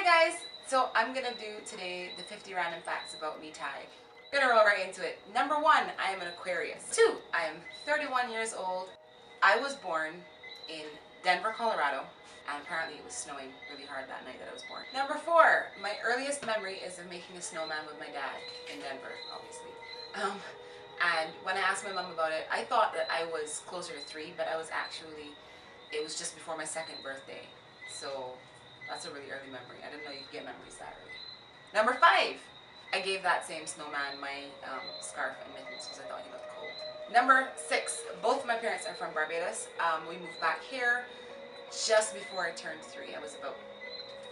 guys, so I'm gonna do today the 50 random facts about me tag. Gonna roll right into it. Number 1, I am an Aquarius. 2, I am 31 years old. I was born in Denver, Colorado, and apparently it was snowing really hard that night that I was born. Number 4, my earliest memory is of making a snowman with my dad in Denver, obviously. And when I asked my mom about it, I thought that I was closer to 3, but I was actually, it was just before my 2nd birthday. So that's a really early memory. I didn't know you could get memories that early. Number 5, I gave that same snowman my scarf and mittens because I thought he looked cold. Number 6, both of my parents are from Barbados. We moved back here just before I turned 3. I was about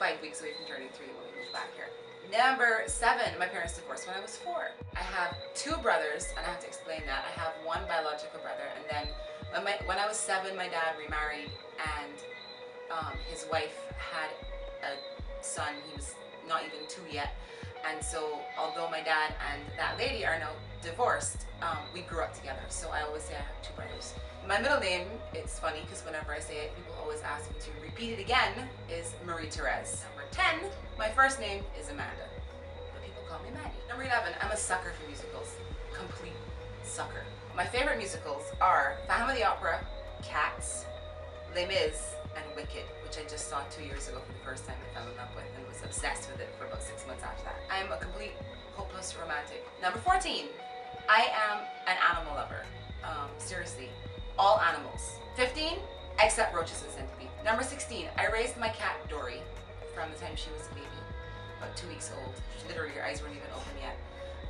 5 weeks away from turning 3 when we moved back here. Number 7, my parents divorced when I was 4. I have 2 brothers, and I have to explain that. I have 1 biological brother, and then when I was 7, my dad remarried, and his wife had a son. He was not even 2 yet, and so although my dad and that lady are now divorced, we grew up together. So I always say I have 2 brothers. My middle name, it's funny because whenever I say it, people always ask me to repeat it again, is Marie Therese. Number 10, my first name is Amanda, but people call me Mandy. Number 11, I'm a sucker for musicals. Complete sucker. My favorite musicals are Phantom of the Opera, Cats, Les Mis, and Wicked, which I just saw 2 years ago for the first time. I fell in love with and was obsessed with it for about 6 months after that. I'm a complete hopeless romantic. Number 14, I am an animal lover. Seriously, all animals. 15, except roaches and centipedes. Number 16, I raised my cat Dory from the time she was a baby, about 2 weeks old. Literally, her eyes weren't even open yet,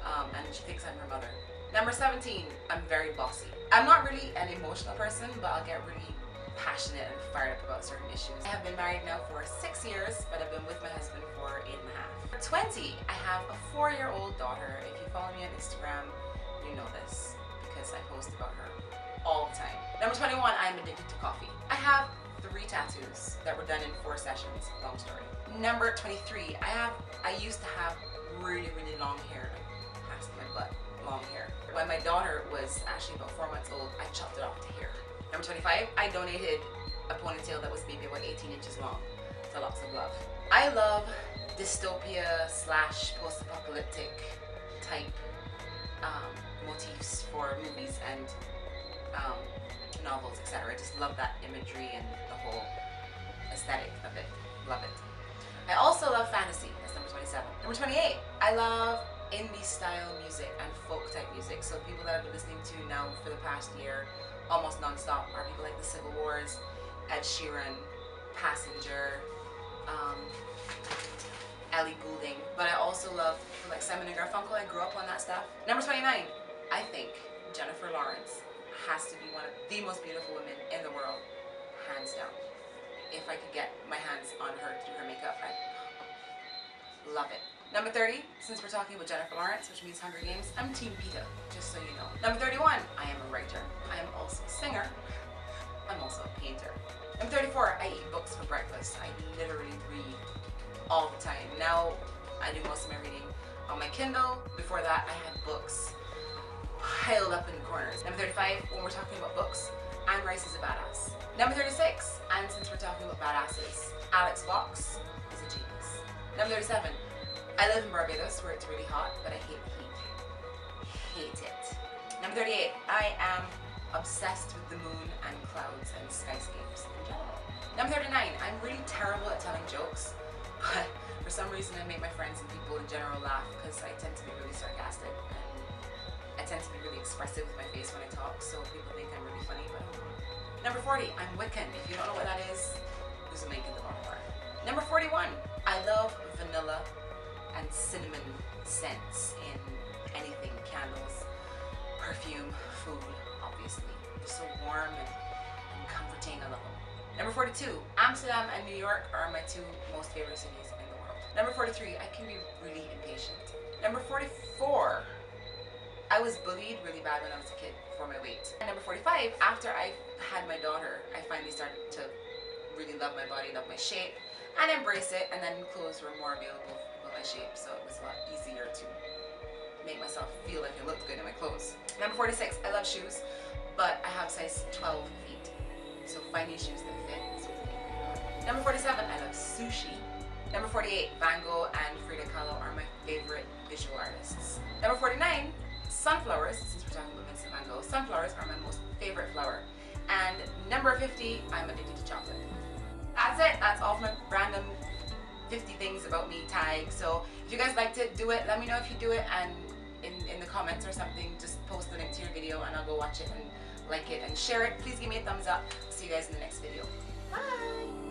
and she thinks I'm her mother. Number 17, I'm very bossy. I'm not really an emotional person, but I'll get really passionate and fired up about certain issues. I have been married now for 6 years, but I've been with my husband for 8.5. For 20, I have a 4-year-old daughter. If you follow me on Instagram, you know this because I post about her all the time. Number 21, I'm addicted to coffee. I have 3 tattoos that were done in 4 sessions. Long story. Number 23, I used to have really long hair, like past my butt, long hair. When my daughter was actually about 4 months old, I chopped it off to hair. Number 25, I donated a ponytail that was maybe about 18 inches long. So lots of love. I love dystopia / post-apocalyptic type motifs for movies and novels, etc. I just love that imagery and the whole aesthetic of it. Love it. I also love fantasy. That's number 27. Number 28, I love indie style music and folk type music. So people that I've been listening to now for the past year almost non-stop are people like the Civil Wars, Ed Sheeran, Passenger, Ellie Goulding. But I also love people like Simon and Garfunkel. I grew up on that stuff. Number 29, I think Jennifer Lawrence has to be one of the most beautiful women in the world, hands down. If I could get my hands on her to do her makeup, I'd love it. Number 30, since we're talking about Jennifer Lawrence, which means Hunger Games, I'm Team Peeta, just so you know. Number 31, I am a writer. I am also a singer. I'm also a painter. Number 34, I eat books for breakfast. I literally read all the time. Now, I do most of my reading on my Kindle. Before that, I had books piled up in corners. Number 35, when we're talking about books, Anne Rice is a badass. Number 36, and since we're talking about badasses, Alex Vox is a genius. Number 37, I live in Barbados where it's really hot, but I hate the heat. Hate it. Number 38, I am obsessed with the moon and clouds and skyscapes in general. Number 39, I'm really terrible at telling jokes, but for some reason I make my friends and people in general laugh because I tend to be really sarcastic and I tend to be really expressive with my face when I talk, so people think I'm really funny, but I don't know. Number 40, I'm Wiccan. If you don't know what that is, there's a link in the bottom bar. Number 41, I love vanilla and cinnamon scents in anything, candles, perfume, food, obviously. They're so warm and comforting. I love them. Number 42, Amsterdam and New York are my 2 most favorite cities in the world. Number 43, I can be really impatient. Number 44, I was bullied really bad when I was a kid for my weight. And number 45, after I had my daughter, I finally started to really love my body, love my shape, and embrace it, and then clothes were more available for my shape, so it was a lot easier to make myself feel like I looked good in my clothes. Number 46, I love shoes, but I have size 12 feet, so finding shoes that fit is really hard. Number 47, I love sushi. Number 48, Van Gogh and Frida Kahlo are my favorite visual artists. Number 49, sunflowers, since we're talking about Vincent Van Gogh, sunflowers are my most favorite flower. And number 50, I'm addicted to chocolate. That's it. That's all for my random 50 things about me tag. So if you guys liked it, do it. Let me know if you do it, and in the comments or something, just post the link to your video and I'll go watch it and like it and share it. Please give me a thumbs up. See you guys in the next video. Bye!